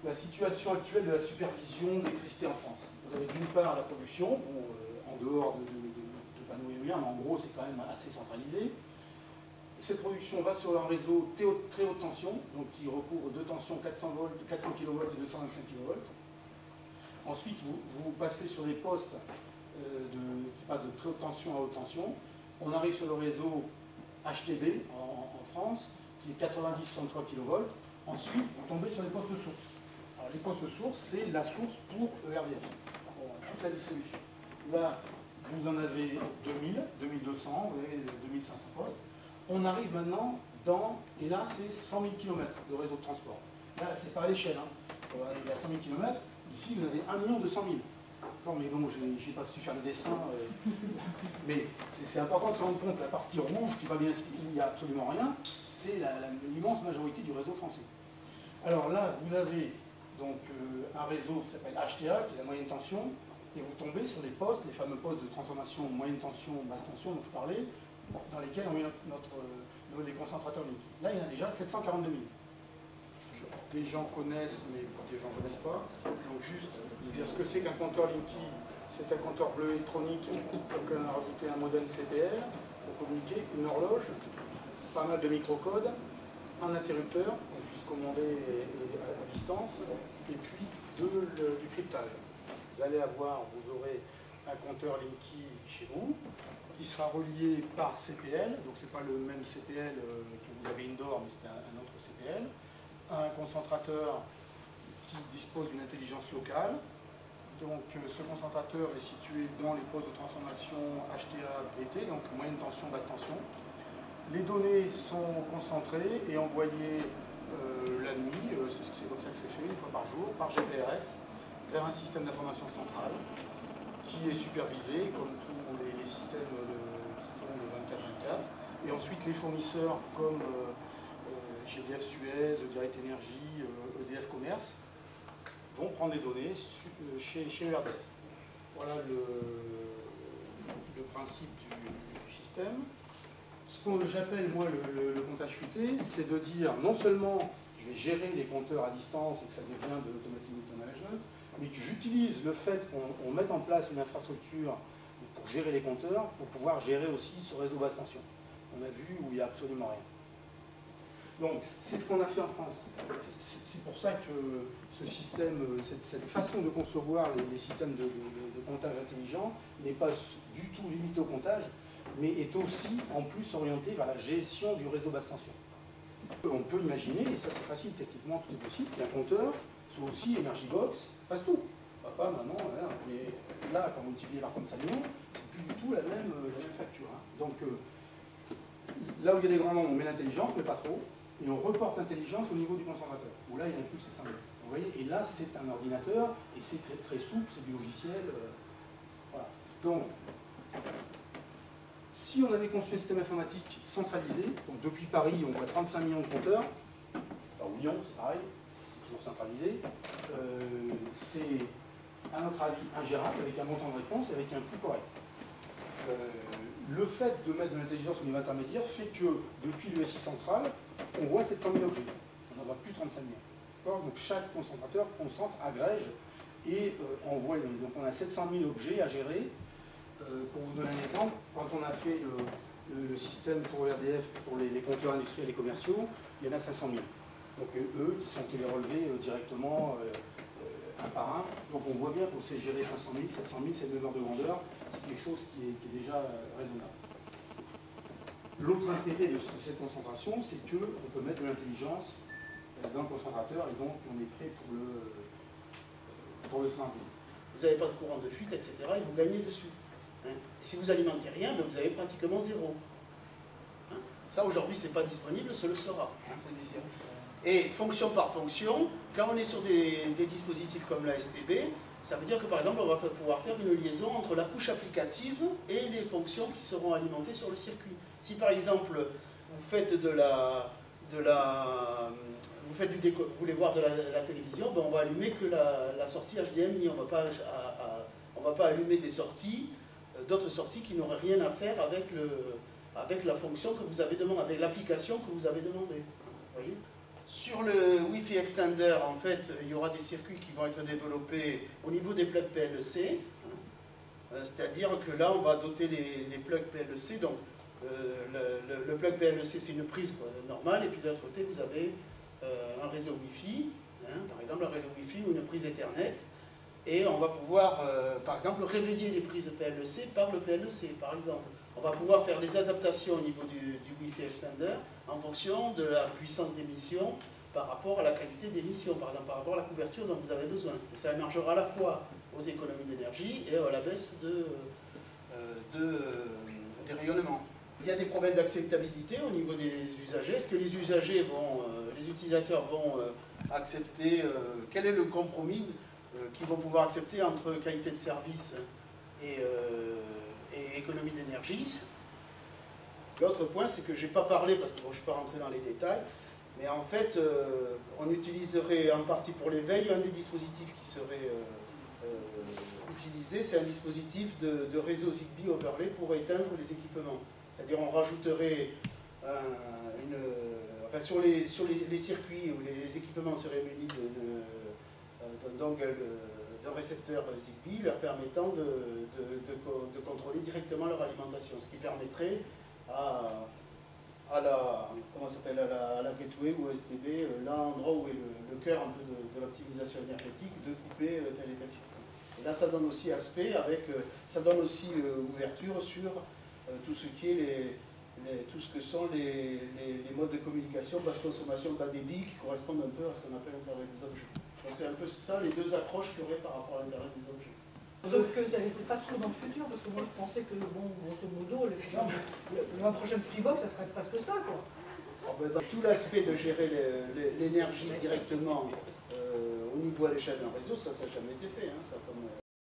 la situation actuelle de la supervision de l'électricité en France. Vous avez d'une part la production, bon, en dehors de panneaux éoliens, mais en gros c'est quand même assez centralisé. Cette production va sur un réseau très haute tension, donc qui recouvre deux tensions 400 kV et 225 kV. Ensuite, vous passez sur des postes qui passent de très haute tension à haute tension. On arrive sur le réseau HTB en France, qui est 90-63 kV. Ensuite, vous tombez sur les postes sources. Alors, les postes sources, c'est la source pour ERDF, toute la distribution. Là, vous en avez 2000, 2200, vous avez 2500 postes. On arrive maintenant dans, et là, c'est 100 000 km de réseau de transport. Là, c'est pas à l'échelle. Hein. Il y a 100 000 km. Ici, vous avez 1 200 000. Non, mais bon, je n'ai pas su faire le dessin. Mais c'est important de se rendre compte, la partie rouge qui va bien expliquer, il n'y a absolument rien, c'est l'immense majorité du réseau français. Alors là, vous avez donc un réseau qui s'appelle HTA, qui est la moyenne tension, et vous tombez sur les postes, les fameux postes de transformation moyenne tension, basse tension dont je parlais, dans lesquels on met les concentrateurs Linky. Là, il y en a déjà 742 000. Des gens connaissent, mais des gens ne connaissent pas. Donc juste dire ce que c'est qu'un compteur Linky, c'est un compteur bleu électronique, donc on a rajouté un modem CPL pour communiquer, une horloge, pas mal de microcodes, un interrupteur, qu'on puisse commander à distance, et puis du cryptage. Vous allez vous aurez un compteur Linky chez vous, qui sera relié par CPL, donc c'est pas le même CPL que vous avez indoor, mais c'est un autre CPL, un concentrateur qui dispose d'une intelligence locale. Donc ce concentrateur est situé dans les postes de transformation HTA-BT, donc moyenne tension, basse tension. Les données sont concentrées et envoyées la nuit, c'est comme ça que c'est fait, une fois par jour, par GPRS, vers un système d'information centrale, qui est supervisé, comme tous les systèmes qui tournent de 24/24. Et ensuite, les fournisseurs comme GDF Suez, Direct Energy, EDF Commerce, vont prendre des données chez ERDF. Voilà le principe du système. Ce que j'appelle, moi, le comptage futé, c'est de dire, non seulement je vais gérer les compteurs à distance et que ça devient de l'automatic management, mais que j'utilise le fait qu'on mette en place une infrastructure pour gérer les compteurs, pour pouvoir gérer aussi ce réseau basse tension. On a vu où il n'y a absolument rien. Donc, c'est ce qu'on a fait en France. C'est pour ça que ce système, cette façon de concevoir les systèmes de comptage intelligent n'est pas du tout limité au comptage, mais est aussi, en plus, orienté vers la gestion du réseau basse tension. On peut imaginer, et ça c'est facile, techniquement tout est possible, qu'un compteur soit aussi Energy Box, fasse tout. Papa, maman, voilà. Mais là, quand vous multipliez par 35 millions, c'est plus du tout la même facture. Hein. Donc, là où il y a des grands nombres, on met l'intelligence, mais pas trop, et on reporte l'intelligence au niveau du concentrateur, où là, il n'y en a plus que 700 000. Vous voyez, et là, c'est un ordinateur, et c'est très, très souple, c'est du logiciel. Voilà. Donc, si on avait conçu un système informatique centralisé, donc depuis Paris, on voit 35 millions de compteurs, enfin, ou Lyon, c'est pareil, c'est toujours centralisé, c'est, à notre avis, ingérable, avec un montant de réponse et avec un coût correct. Le fait de mettre de l'intelligence au niveau intermédiaire fait que, depuis le SI central, on voit 700 000 objets. On n'en voit plus 35 000. Donc chaque concentrateur concentre, agrège et envoie. Donc on a 700 000 objets à gérer. Pour vous donner un exemple, quand on a fait le système pour ERDF, pour les compteurs industriels et commerciaux, il y en a 500 000. Donc eux qui sont télérelevés directement un par un. Donc on voit bien qu'on sait gérer 500 000, 700 000, c'est le même ordre de grandeur, c'est quelque chose qui est déjà raisonnable. L'autre intérêt de cette concentration, c'est qu'on peut mettre de l'intelligence dans le concentrateur et donc on est prêt pour le smartphone. Vous n'avez pas de courant de fuite, etc. et vous gagnez dessus. Hein. Et si vous alimentez rien, ben vous avez pratiquement zéro. Hein. Ça aujourd'hui, ce n'est pas disponible, ce le sera. Hein, et fonction par fonction, quand on est sur des dispositifs comme la STB, ça veut dire que par exemple, on va pouvoir faire une liaison entre la couche applicative et les fonctions qui seront alimentées sur le circuit. Si par exemple, vous faites vous voulez voir de la télévision, ben on va allumer que la sortie HDMI, on va pas allumer des sorties, d'autres sorties qui n'auraient rien à faire avec la fonction que vous avez demandé, avec l'application que vous avez demandé. Vous voyez ? Sur le Wi-Fi Extender, en fait, il y aura des circuits qui vont être développés au niveau des plugs PLC. C'est-à-dire que là, on va doter les plugs PLC. Donc, le plug PLC, c'est une prise normale. Et puis, de l'autre côté, vous avez un réseau Wi-Fi, par exemple, un réseau Wi-Fi ou une prise Ethernet. Et on va pouvoir, par exemple, réveiller les prises PLC par le PLC, par exemple. On va pouvoir faire des adaptations au niveau du Wi-Fi Extender en fonction de la puissance d'émission par rapport à la qualité d'émission, par exemple, par rapport à la couverture dont vous avez besoin. Et ça émergera à la fois aux économies d'énergie et à la baisse des rayonnements. Il y a des problèmes d'acceptabilité au niveau des usagers. Est-ce que les usagers les utilisateurs vont accepter, quel est le compromis qu'ils vont pouvoir accepter entre qualité de service et économie d'énergie? L'autre point, c'est que je n'ai pas parlé, parce que bon, je ne suis pas rentré dans les détails, mais en fait, on utiliserait en partie pour l'éveil, un des dispositifs qui serait utilisé, c'est un dispositif de réseau Zigbee overlay pour éteindre les équipements. C'est-à-dire on rajouterait enfin, sur les circuits où les équipements seraient munis d'un récepteur Zigbee, leur permettant de contrôler directement leur alimentation, ce qui permettrait à la gateway ou STB, l'endroit où est le cœur un peu de l'optimisation énergétique, de couper tel et tel circuit. Et là, ça donne aussi aspect ça donne aussi ouverture sur tout ce qui est tout ce que sont les modes de communication basse consommation, bas débit, qui correspondent un peu à ce qu'on appelle l'Internet des objets. Donc c'est un peu ça les deux approches qu'il y aurait par rapport à l'Internet des objets. Sauf que ça n'était pas trop dans le futur, parce que moi je pensais que, bon, grosso modo, la prochaine Freebox, ça serait presque ça, quoi. Dans tout l'aspect de gérer l'énergie directement au niveau à l'échelle d'un réseau, ça n'a jamais été fait. Hein, ça, comme,